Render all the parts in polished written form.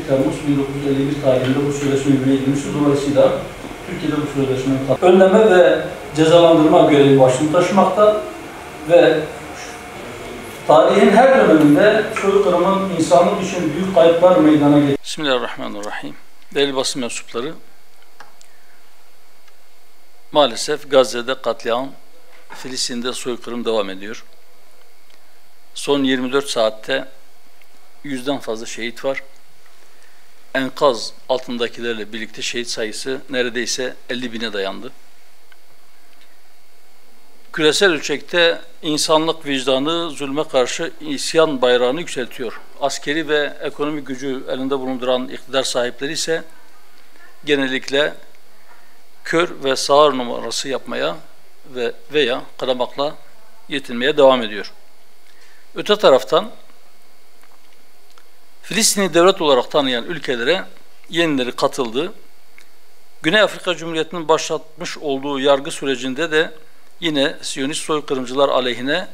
Temmuz 1951 tarihinde bu sözleşme yürürlüğe girmiştir. Dolayısıyla Türkiye'de bu sözleşmenin önleme ve cezalandırma görevi başını taşımakta ve tarihin her döneminde soykırımın insanlık için büyük kayıplar meydana getirdi. Bismillahirrahmanirrahim. Değerli basın mensupları, maalesef Gazze'de katliam, Filistin'de soykırım devam ediyor. Son 24 saatte 100'den fazla şehit var. Enkaz altındakilerle birlikte şehit sayısı neredeyse 50.000'e dayandı. Küresel ölçekte insanlık vicdanı zulme karşı isyan bayrağını yükseltiyor. Askeri ve ekonomik gücü elinde bulunduran iktidar sahipleri ise genellikle kör ve sağır numarası yapmaya veya kınamakla yetinmeye devam ediyor. Öte taraftan Filistin'i devlet olarak tanıyan ülkelere yenileri katıldı. Güney Afrika Cumhuriyeti'nin başlatmış olduğu yargı sürecinde de yine Siyonist soykırımcılar aleyhine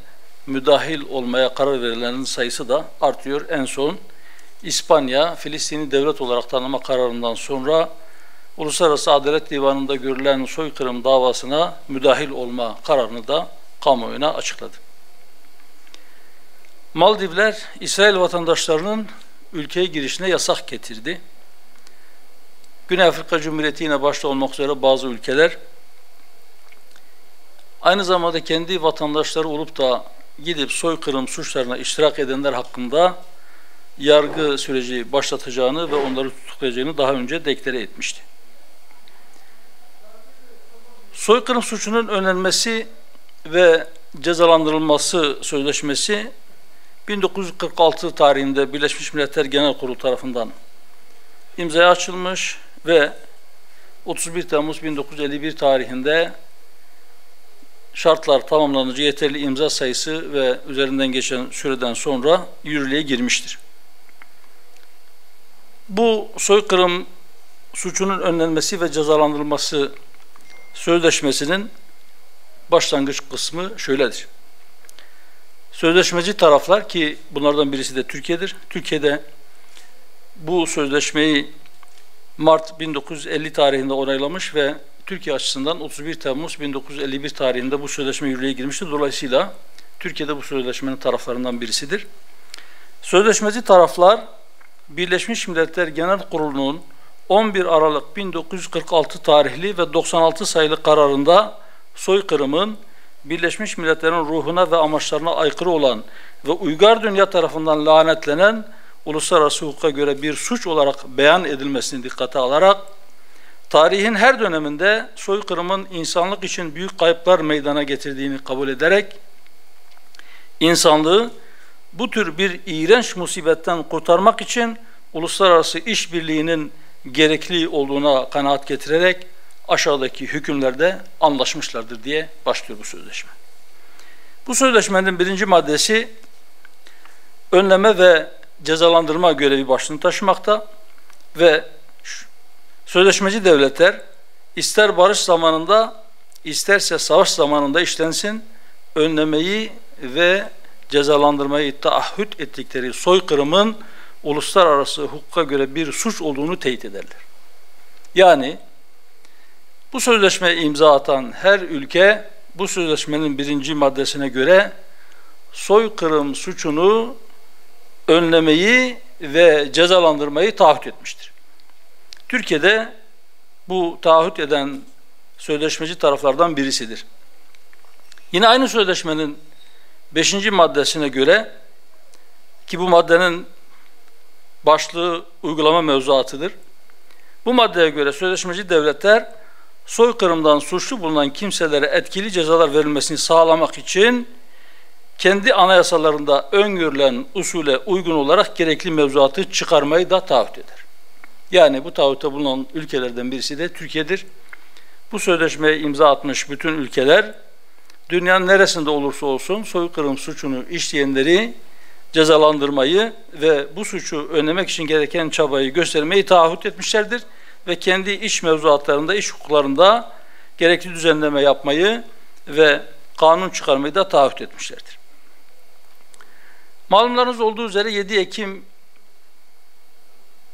müdahil olmaya karar verilenlerin sayısı da artıyor. En son İspanya, Filistin'i devlet olarak tanıma kararından sonra Uluslararası Adalet Divanı'nda görülen soykırım davasına müdahil olma kararını da kamuoyuna açıkladı. Maldivler, İsrail vatandaşlarının ülkeye girişine yasak getirdi. Güney Afrika Cumhuriyeti yine başta olmak üzere bazı ülkeler aynı zamanda kendi vatandaşları olup da gidip soykırım suçlarına iştirak edenler hakkında yargı süreci başlatacağını ve onları tutuklayacağını daha önce deklare etmişti. Soykırım suçunun önlenmesi ve cezalandırılması sözleşmesi 1946 tarihinde Birleşmiş Milletler Genel Kurulu tarafından imzaya açılmış ve 31 Temmuz 1951 tarihinde şartlar tamamlanınca yeterli imza sayısı ve üzerinden geçen süreden sonra yürürlüğe girmiştir. Bu soykırım suçunun önlenmesi ve cezalandırılması sözleşmesinin başlangıç kısmı şöyledir. Sözleşmeci taraflar, ki bunlardan birisi de Türkiye'dir. Türkiye'de bu sözleşmeyi Mart 1950 tarihinde onaylamış ve Türkiye açısından 31 Temmuz 1951 tarihinde bu sözleşme yürürlüğe girmiştir. Dolayısıyla Türkiye'de bu sözleşmenin taraflarından birisidir. Sözleşmeci taraflar Birleşmiş Milletler Genel Kurulu'nun 11 Aralık 1946 tarihli ve 96 sayılı kararında soykırımın Birleşmiş Milletler'in ruhuna ve amaçlarına aykırı olan ve uygar dünya tarafından lanetlenen uluslararası hukuka göre bir suç olarak beyan edilmesini dikkate alarak tarihin her döneminde soykırımın insanlık için büyük kayıplar meydana getirdiğini kabul ederek insanlığı bu tür bir iğrenç musibetten kurtarmak için uluslararası işbirliğinin gerekli olduğuna kanaat getirerek aşağıdaki hükümlerde anlaşmışlardır diye başlıyor bu sözleşme. Bu sözleşmenin birinci maddesi önleme ve cezalandırma görevi başlığını taşımakta ve sözleşmeci devletler ister barış zamanında isterse savaş zamanında işlensin önlemeyi ve cezalandırmayı taahhüt ettikleri soykırımın uluslararası hukuka göre bir suç olduğunu teyit ederler. Yani bu sözleşmeye imza atan her ülke bu sözleşmenin birinci maddesine göre soykırım suçunu önlemeyi ve cezalandırmayı taahhüt etmiştir. Türkiye'de bu taahhüt eden sözleşmeci taraflardan birisidir. Yine aynı sözleşmenin 5. maddesine göre, ki bu maddenin başlığı uygulama mevzuatıdır. Bu maddeye göre sözleşmeci devletler soykırımdan suçlu bulunan kimselere etkili cezalar verilmesini sağlamak için kendi anayasalarında öngörülen usule uygun olarak gerekli mevzuatı çıkarmayı da taahhüt eder. Yani bu taahhütte bulunan ülkelerden birisi de Türkiye'dir. Bu sözleşmeye imza atmış bütün ülkeler dünyanın neresinde olursa olsun soykırım suçunu işleyenleri cezalandırmayı ve bu suçu önlemek için gereken çabayı göstermeyi taahhüt etmişlerdir ve kendi iç mevzuatlarında, iç hukuklarında gerekli düzenleme yapmayı ve kanun çıkarmayı da taahhüt etmişlerdir. Malumlarınız olduğu üzere 7 Ekim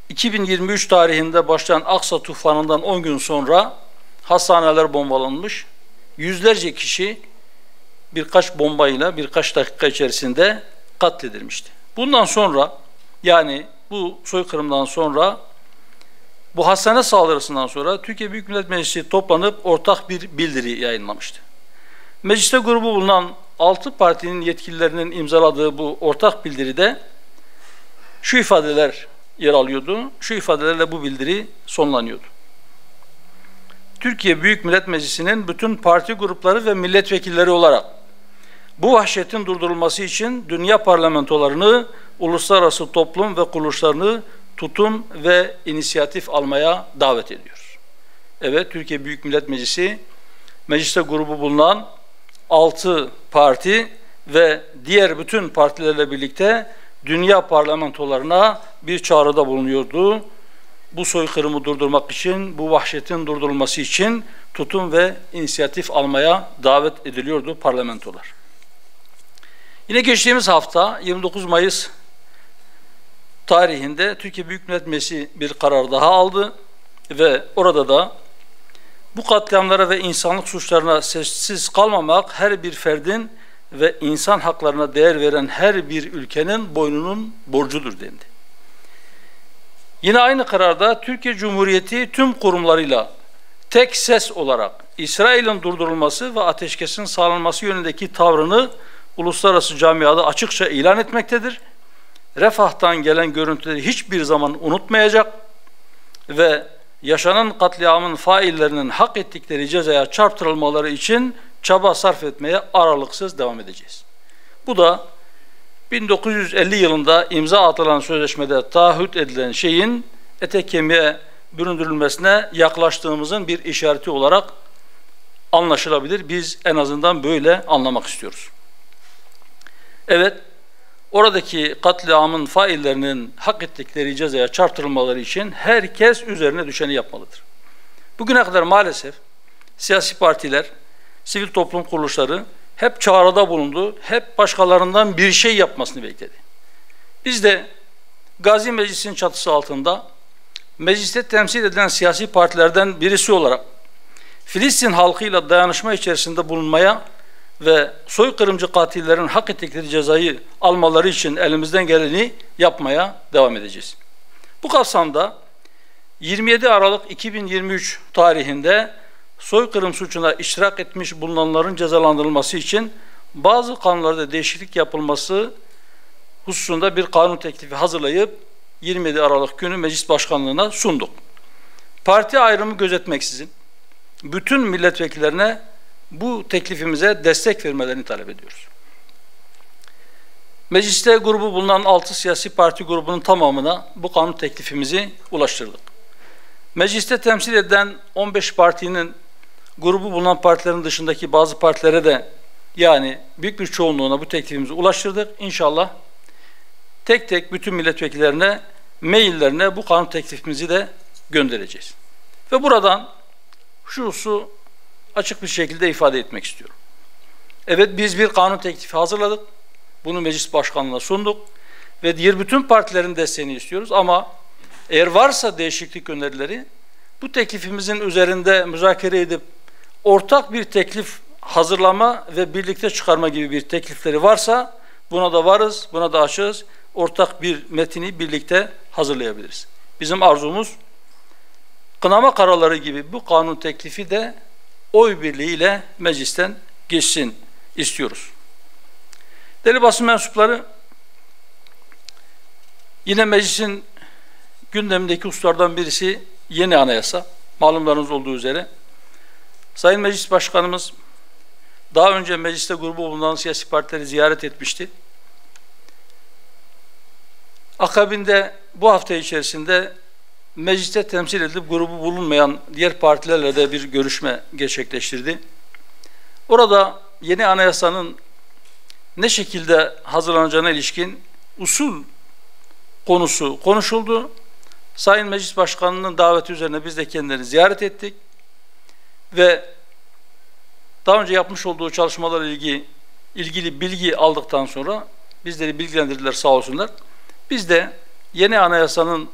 2023 tarihinde başlayan Aksa tufanından 10 gün sonra hastaneler bombalanmış, yüzlerce kişi birkaç bombayla birkaç dakika içerisinde katledilmişti. Bundan sonra, yani bu soykırımdan sonra, bu hastane saldırısından sonra Türkiye Büyük Millet Meclisi toplanıp ortak bir bildiri yayınlamıştı. Mecliste grubu bulunan 6 partinin yetkililerinin imzaladığı bu ortak bildiride şu ifadeler yer alıyordu. Şu ifadelerle bu bildiri sonlanıyordu. Türkiye Büyük Millet Meclisi'nin bütün parti grupları ve milletvekilleri olarak bu vahşetin durdurulması için dünya parlamentolarını, uluslararası toplum ve kuruluşlarını tutum ve inisiyatif almaya davet ediyor. Evet, Türkiye Büyük Millet Meclisi, mecliste grubu bulunan 6 parti ve diğer bütün partilerle birlikte dünya parlamentolarına bir çağrıda bulunuyordu. Bu soykırımı durdurmak için, bu vahşetin durdurulması için tutum ve inisiyatif almaya davet ediliyordu parlamentolar. Yine geçtiğimiz hafta 29 Mayıs tarihinde Türkiye Büyük Millet Meclisi bir karar daha aldı ve orada da bu katliamlara ve insanlık suçlarına sessiz kalmamak her bir ferdin ve insan haklarına değer veren her bir ülkenin boynunun borcudur dendi. Yine aynı kararda Türkiye Cumhuriyeti tüm kurumlarıyla tek ses olarak İsrail'in durdurulması ve ateşkesin sağlanması yönündeki tavrını uluslararası camiada açıkça ilan etmektedir. Refah'tan gelen görüntüleri hiçbir zaman unutmayacak ve yaşanan katliamın faillerinin hak ettikleri cezaya çarptırılmaları için çaba sarf etmeye aralıksız devam edeceğiz. Bu da 1950 yılında imza atılan sözleşmede taahhüt edilen şeyin ete kemiğe büründürülmesine yaklaştığımızın bir işareti olarak anlaşılabilir. Biz en azından böyle anlamak istiyoruz. Evet, oradaki katliamın faillerinin hak ettikleri cezaya çarptırılmaları için herkes üzerine düşeni yapmalıdır. Bugüne kadar maalesef siyasi partiler, sivil toplum kuruluşları hep çağrıda bulundu, hep başkalarından bir şey yapmasını bekledi. Biz de Gazi Meclisi'nin çatısı altında mecliste temsil edilen siyasi partilerden birisi olarak Filistin halkıyla dayanışma içerisinde bulunmaya ve soykırımcı katillerin hak ettikleri cezayı almaları için elimizden geleni yapmaya devam edeceğiz. Bu kapsamda 27 Aralık 2023 tarihinde soykırım suçuna iştirak etmiş bulunanların cezalandırılması için bazı kanunlarda değişiklik yapılması hususunda bir kanun teklifi hazırlayıp 27 Aralık günü Meclis Başkanlığı'na sunduk. Parti ayrımı gözetmeksizin bütün milletvekillerine bu teklifimize destek vermelerini talep ediyoruz. Mecliste grubu bulunan 6 siyasi parti grubunun tamamına bu kanun teklifimizi ulaştırdık. Mecliste temsil edilen 15 partinin grubu bulunan partilerin dışındaki bazı partilere de, yani büyük bir çoğunluğuna bu teklifimizi ulaştırdık. İnşallah tek tek bütün milletvekillerine, maillerine bu kanun teklifimizi de göndereceğiz. Ve buradan şusu açık bir şekilde ifade etmek istiyorum. Evet, biz bir kanun teklifi hazırladık. Bunu meclis başkanlığına sunduk. Ve diğer bütün partilerin desteğini istiyoruz ama eğer varsa değişiklik önerileri, bu teklifimizin üzerinde müzakere edip ortak bir teklif hazırlama ve birlikte çıkarma gibi bir teklifleri varsa buna da varız, buna da açığız. Ortak bir metini birlikte hazırlayabiliriz. Bizim arzumuz kınama kararları gibi bu kanun teklifi de oy birliğiyle meclisten geçsin istiyoruz. Değerli basın mensupları, yine meclisin gündemindeki hususlardan birisi yeni anayasa. Malumlarınız olduğu üzere Sayın Meclis Başkanımız daha önce mecliste grubu bulunan siyasi partileri ziyaret etmişti. Akabinde bu hafta içerisinde mecliste temsil edilip grubu bulunmayan diğer partilerle de bir görüşme gerçekleştirdi. Orada yeni anayasanın ne şekilde hazırlanacağına ilişkin usul konusu konuşuldu. Sayın Meclis Başkanı'nın daveti üzerine biz de kendilerini ziyaret ettik ve daha önce yapmış olduğu çalışmalarla ilgili bilgi aldıktan sonra bizleri bilgilendirdiler sağ olsunlar. Biz de yeni anayasanın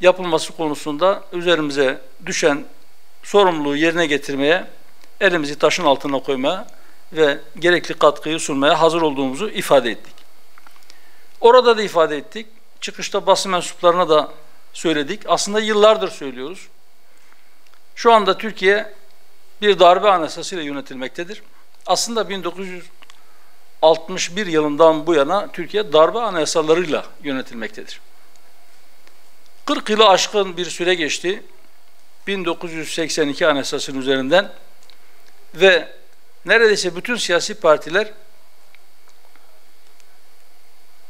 yapılması konusunda üzerimize düşen sorumluluğu yerine getirmeye, elimizi taşın altına koymaya ve gerekli katkıyı sunmaya hazır olduğumuzu ifade ettik. Orada da ifade ettik. Çıkışta basın mensuplarına da söyledik. Aslında yıllardır söylüyoruz. Şu anda Türkiye bir darbe anayasasıyla yönetilmektedir. Aslında 1961 yılından bu yana Türkiye darbe anayasalarıyla yönetilmektedir. 40 yılı aşkın bir süre geçti. 1982 Anayasası'nın üzerinden ve neredeyse bütün siyasi partiler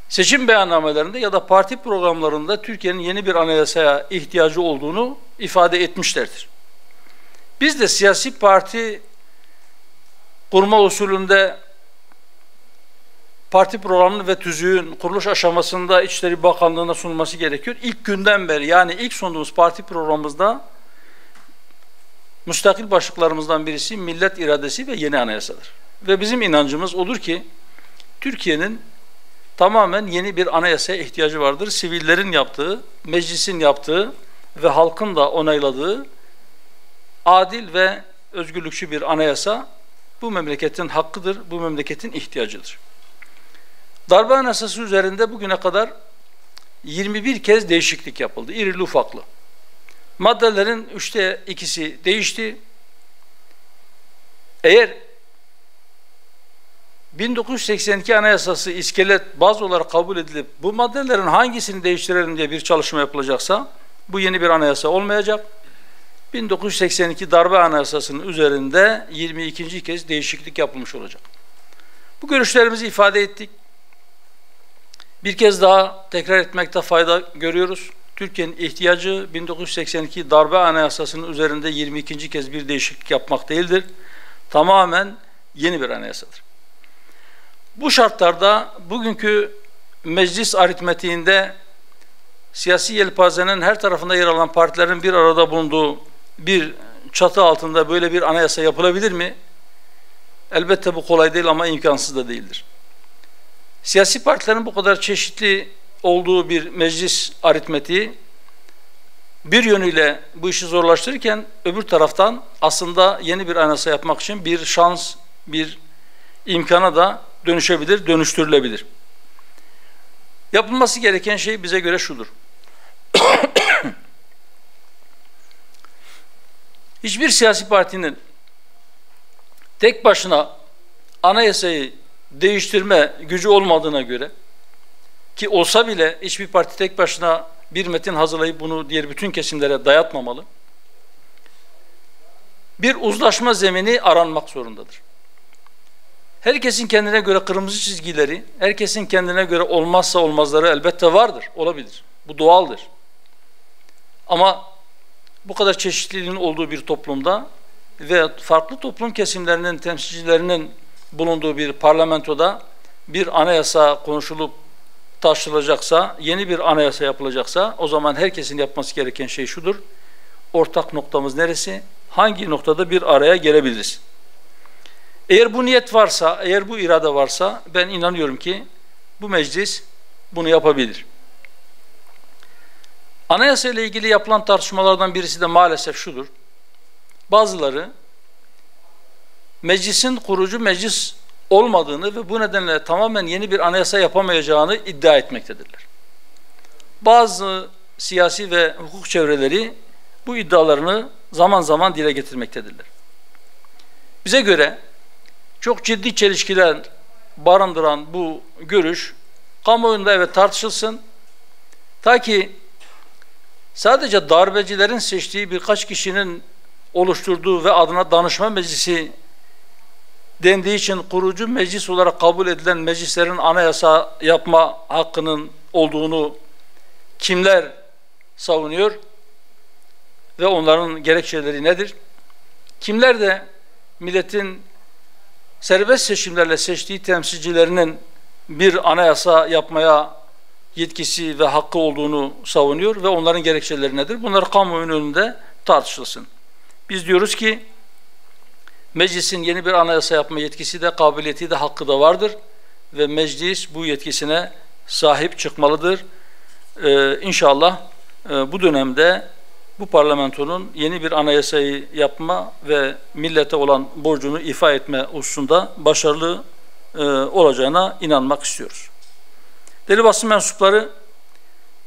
seçim beyannamelerinde ya da parti programlarında Türkiye'nin yeni bir anayasaya ihtiyacı olduğunu ifade etmişlerdir. Biz de siyasi parti kurma usulünde parti programının ve tüzüğün kuruluş aşamasında İçişleri Bakanlığı'na sunulması gerekiyor. İlk günden beri, yani ilk sunduğumuz parti programımızda müstakil başlıklarımızdan birisi millet iradesi ve yeni anayasadır. Ve bizim inancımız odur ki Türkiye'nin tamamen yeni bir anayasaya ihtiyacı vardır. Sivillerin yaptığı, meclisin yaptığı ve halkın da onayladığı adil ve özgürlükçü bir anayasa bu memleketin hakkıdır, bu memleketin ihtiyacıdır. Darbe anayasası üzerinde bugüne kadar 21 kez değişiklik yapıldı, irili ufaklı. Maddelerin 3'te 2'si değişti. Eğer 1982 Anayasası iskelet baz olarak kabul edilip bu maddelerin hangisini değiştirelim diye bir çalışma yapılacaksa bu yeni bir anayasa olmayacak. 1982 Darbe Anayasası'nın üzerinde 22. kez değişiklik yapılmış olacak. Bu görüşlerimizi ifade ettik. Bir kez daha tekrar etmekte fayda görüyoruz. Türkiye'nin ihtiyacı 1982 Darbe Anayasası'nın üzerinde 22. kez bir değişiklik yapmak değildir. Tamamen yeni bir anayasadır. Bu şartlarda bugünkü meclis aritmetiğinde siyasi yelpazenin her tarafında yer alan partilerin bir arada bulunduğu bir çatı altında böyle bir anayasa yapılabilir mi? Elbette bu kolay değil ama imkansız da değildir. Siyasi partilerin bu kadar çeşitli olduğu bir meclis aritmetiği bir yönüyle bu işi zorlaştırırken öbür taraftan aslında yeni bir anayasa yapmak için bir şans, bir imkana da dönüşebilir, dönüştürülebilir. Yapılması gereken şey bize göre şudur. Hiçbir siyasi partinin tek başına anayasayı değiştirme gücü olmadığına göre, ki olsa bile hiçbir parti tek başına bir metin hazırlayıp bunu diğer bütün kesimlere dayatmamalı, bir uzlaşma zemini aranmak zorundadır. Herkesin kendine göre kırmızı çizgileri, herkesin kendine göre olmazsa olmazları elbette vardır, olabilir. Bu doğaldır. Ama bu kadar çeşitliliğin olduğu bir toplumda ve farklı toplum kesimlerinin temsilcilerinin bulunduğu bir parlamentoda bir anayasa konuşulup tartışılacaksa, yeni bir anayasa yapılacaksa o zaman herkesin yapması gereken şey şudur: ortak noktamız neresi? Hangi noktada bir araya gelebiliriz? Eğer bu niyet varsa, eğer bu irade varsa ben inanıyorum ki bu meclis bunu yapabilir. Anayasa ile ilgili yapılan tartışmalardan birisi de maalesef şudur: bazıları meclisin kurucu meclis olmadığını ve bu nedenle tamamen yeni bir anayasa yapamayacağını iddia etmektedirler. Bazı siyasi ve hukuk çevreleri bu iddialarını zaman zaman dile getirmektedirler. Bize göre çok ciddi çelişkiler barındıran bu görüş kamuoyunda evet tartışılsın, ta ki sadece darbecilerin seçtiği birkaç kişinin oluşturduğu ve adına danışma meclisi dendiği için kurucu meclis olarak kabul edilen meclislerin anayasa yapma hakkının olduğunu kimler savunuyor ve onların gerekçeleri nedir? Kimler de milletin serbest seçimlerle seçtiği temsilcilerinin bir anayasa yapmaya yetkisi ve hakkı olduğunu savunuyor ve onların gerekçeleri nedir? Bunlar kamuoyunun önünde tartışılsın. Biz diyoruz ki Meclisin yeni bir anayasa yapma yetkisi de, kabiliyeti de, hakkı da vardır ve meclis bu yetkisine sahip çıkmalıdır. İnşallah bu dönemde bu parlamentonun yeni bir anayasayı yapma ve millete olan borcunu ifa etme hususunda başarılı olacağına inanmak istiyoruz. Değerli basın mensupları,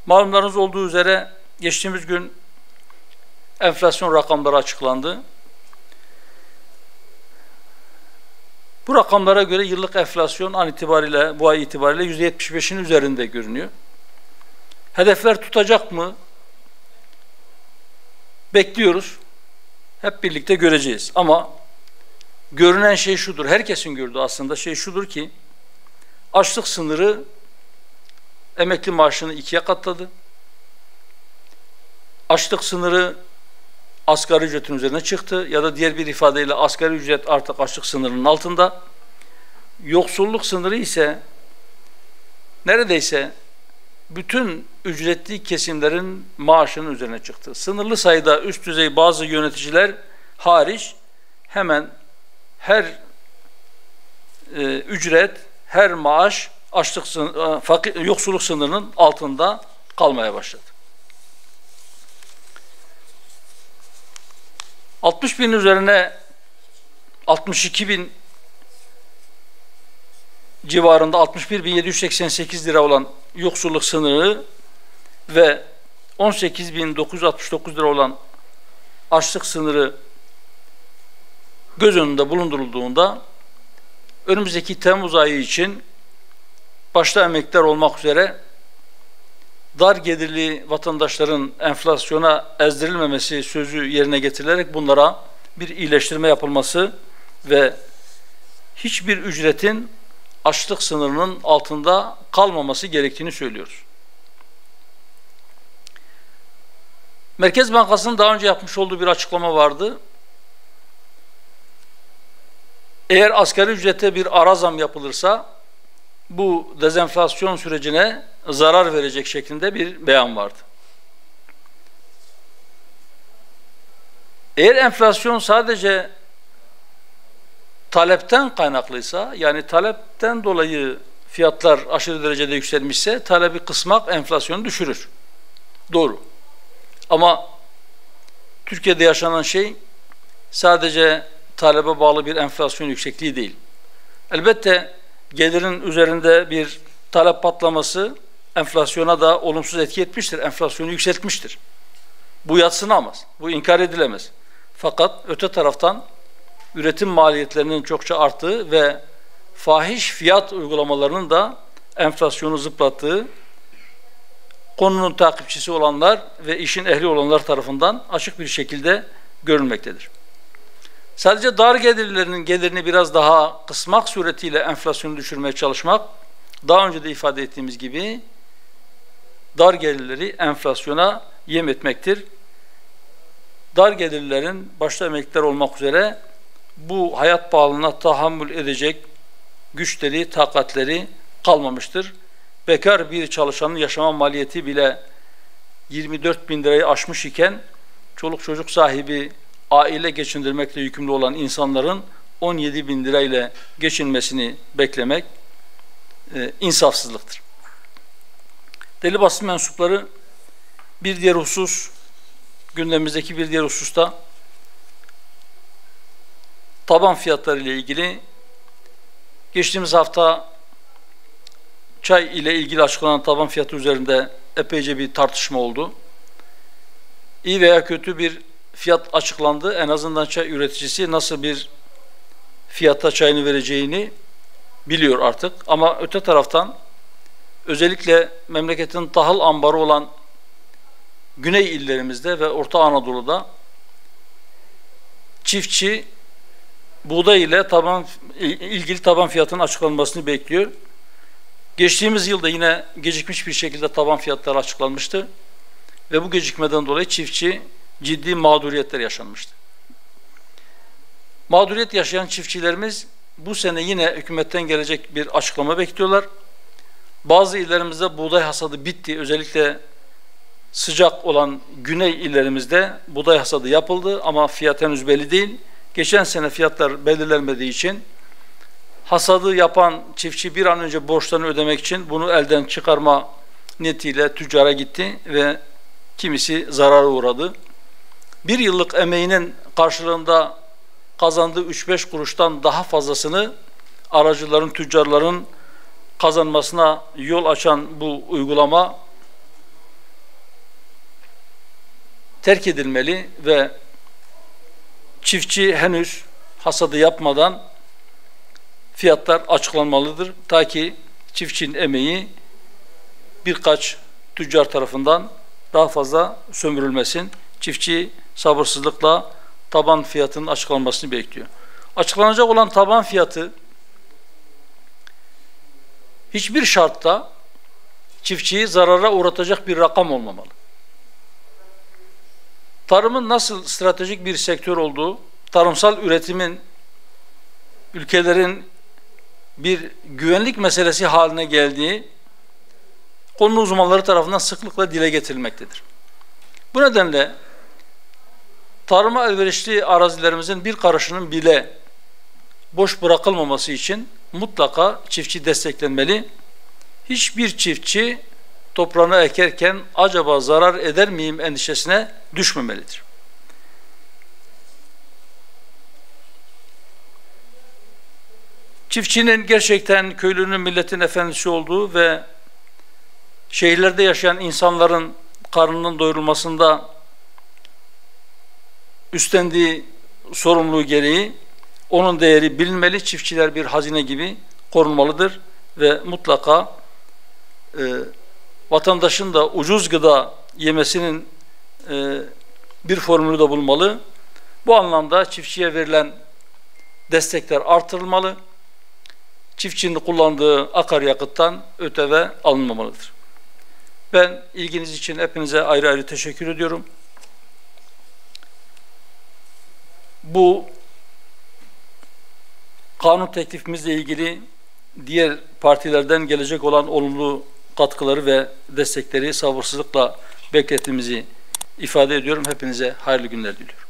malumlarınız olduğu üzere geçtiğimiz gün enflasyon rakamları açıklandı. Bu rakamlara göre yıllık enflasyon an itibariyle, bu ay itibariyle %75'in üzerinde görünüyor. Hedefler tutacak mı? Bekliyoruz. Hep birlikte göreceğiz. Ama görünen şey şudur, herkesin gördüğü aslında şey şudur ki, açlık sınırı emekli maaşını 2'ye katladı. Açlık sınırı asgari ücretin üzerine çıktı ya da diğer bir ifadeyle asgari ücret artık açlık sınırının altında. Yoksulluk sınırı ise neredeyse bütün ücretli kesimlerin maaşının üzerine çıktı. Sınırlı sayıda üst düzey bazı yöneticiler hariç hemen her ücret, her maaş yoksulluk sınırının altında kalmaya başladı. 60 bin üzerine 62 bin civarında 61.788 lira olan yoksulluk sınırı ve 18.969 lira olan açlık sınırı göz önünde bulundurulduğunda önümüzdeki Temmuz ayı için başta emekliler olmak üzere dar gelirli vatandaşların enflasyona ezdirilmemesi sözü yerine getirilerek bunlara bir iyileştirme yapılması ve hiçbir ücretin açlık sınırının altında kalmaması gerektiğini söylüyoruz. Merkez Bankası'nın daha önce yapmış olduğu bir açıklama vardı. Eğer asgari ücrete bir ara zam yapılırsa bu dezenflasyon sürecine zarar verecek şeklinde bir beyan vardı. Eğer enflasyon sadece talepten kaynaklıysa, yani talepten dolayı fiyatlar aşırı derecede yükselmişse talebi kısmak enflasyonu düşürür. Doğru. Ama Türkiye'de yaşanan şey sadece talebe bağlı bir enflasyon yüksekliği değil. Elbette gelirin üzerinde bir talep patlaması enflasyona da olumsuz etki etmiştir. Enflasyonu yükseltmiştir. Bu yadsınamaz. Bu inkar edilemez. Fakat öte taraftan üretim maliyetlerinin çokça arttığı ve fahiş fiyat uygulamalarının da enflasyonu zıplattığı konunun takipçisi olanlar ve işin ehli olanlar tarafından açık bir şekilde görülmektedir. Sadece dar gelirlilerin gelirini biraz daha kısmak suretiyle enflasyonu düşürmeye çalışmak, daha önce de ifade ettiğimiz gibi dar gelirleri enflasyona yem etmektir. Dar gelirlilerin başta emekliler olmak üzere bu hayat pahalılığına tahammül edecek güçleri, takatleri kalmamıştır. Bekar bir çalışanın yaşama maliyeti bile 24 bin lirayı aşmış iken çoluk çocuk sahibi aile geçindirmekle yükümlü olan insanların 17 bin lirayla geçinmesini beklemek insafsızlıktır. Değerli basın mensupları, bir diğer husus, gündemimizdeki bir diğer hususta taban fiyatları ile ilgili geçtiğimiz hafta çay ile ilgili açıklanan taban fiyatı üzerinde epeyce bir tartışma oldu. İyi veya kötü bir fiyat açıklandı. En azından çay üreticisi nasıl bir fiyatta çayını vereceğini biliyor artık. Ama öte taraftan özellikle memleketin tahıl ambarı olan güney illerimizde ve Orta Anadolu'da çiftçi buğday ile ilgili taban fiyatının açıklanmasını bekliyor. Geçtiğimiz yılda yine gecikmiş bir şekilde taban fiyatları açıklanmıştı ve bu gecikmeden dolayı çiftçi ciddi mağduriyetler yaşanmıştı. Mağduriyet yaşayan çiftçilerimiz bu sene yine hükümetten gelecek bir açıklama bekliyorlar. Bazı illerimizde buğday hasadı bitti. Özellikle sıcak olan güney illerimizde buğday hasadı yapıldı ama fiyat henüz belli değil. geçen sene fiyatlar belirlenmediği için hasadı yapan çiftçi bir an önce borçlarını ödemek için bunu elden çıkarma niyetiyle tüccara gitti ve kimisi zarara uğradı. Bir yıllık emeğinin karşılığında kazandığı 3-5 kuruştan daha fazlasını aracıların, tüccarların kazanmasına yol açan bu uygulama terk edilmeli ve çiftçi henüz hasadı yapmadan fiyatlar açıklanmalıdır. Ta ki çiftçinin emeği birkaç tüccar tarafından daha fazla sömürülmesin. Çiftçi sabırsızlıkla taban fiyatının açıklanmasını bekliyor. Açıklanacak olan taban fiyatı hiçbir şartta çiftçiyi zarara uğratacak bir rakam olmamalı. Tarımın nasıl stratejik bir sektör olduğu, tarımsal üretimin ülkelerin bir güvenlik meselesi haline geldiği konu uzmanları tarafından sıklıkla dile getirilmektedir. Bu nedenle tarıma elverişli arazilerimizin bir karışının bile boş bırakılmaması için mutlaka çiftçi desteklenmeli. Hiçbir çiftçi toprağını ekerken acaba zarar eder miyim endişesine düşmemelidir. Çiftçinin gerçekten köylünün, milletin efendisi olduğu ve şehirlerde yaşayan insanların karnının doyurulmasında üstlendiği sorumluluğu gereği onun değeri bilinmeli, çiftçiler bir hazine gibi korunmalıdır ve mutlaka vatandaşın da ucuz gıda yemesinin bir formülü de bulunmalı. Bu anlamda çiftçiye verilen destekler artırılmalı. Çiftçinin kullandığı akaryakıttan ÖTV alınmamalıdır. Ben ilginiz için hepinize ayrı ayrı teşekkür ediyorum. Bu kanun teklifimizle ilgili diğer partilerden gelecek olan olumlu katkıları ve destekleri sabırsızlıkla beklettiğimizi ifade ediyorum. Hepinize hayırlı günler diliyorum.